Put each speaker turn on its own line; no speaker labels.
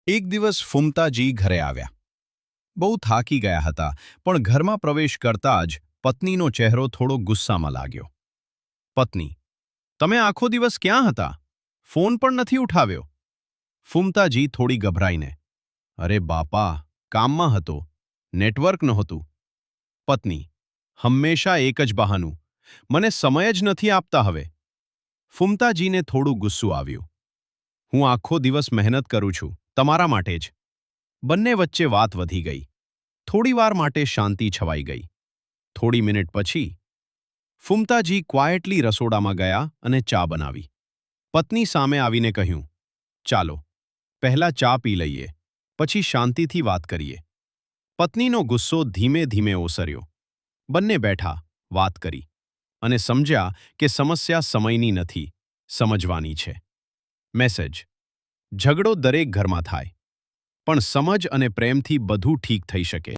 એક દિવસ ફુમતાજી ઘરે આવ્યા. બહુ થાકી ગયા હતા, પણ ઘરમાં પ્રવેશ કરતા જ પત્નીનો ચહેરો થોડો ગુસ્સામાં લાગ્યો. પત્ની: તમે આખો દિવસ ક્યાં હતા? ફોન પણ નથી ઉઠાવ્યો. ફુમતાજી થોડી ગભરાઈને: અરે બાપા, કામમાં હતો, નેટવર્ક નહોતું. પત્ની: હંમેશા એક જ બહાનું, મને સમય જ નથી આપતા હવે. ફુમતાજીને થોડું ગુસ્સો આવ્યું. હું આખો દિવસ મહેનત કરું છું, તમારા માટે જ. બંને વચ્ચે વાત વધી ગઈ. થોડીવાર માટે શાંતિ છવાઈ ગઈ. થોડી મિનિટ પછી ફુમતાજી ક્વાયટલી રસોડામાં ગયા અને ચા બનાવી. પત્ની સામે આવીને કહ્યું: ચાલો, પહેલા ચા પી લઈએ, પછી શાંતિથી વાત કરીએ. પત્નીનો ગુસ્સો ધીમે ધીમે ઓસર્યો. બંને બેઠા, વાત કરી, અને સમજ્યા કે સમસ્યા સમયની નથી, સમજવાની છે. મેસેજ: ઝઘડો દરેક ઘરમાં થાય, પણ સમજ અને પ્રેમથી બધું ઠીક થઈ શકે.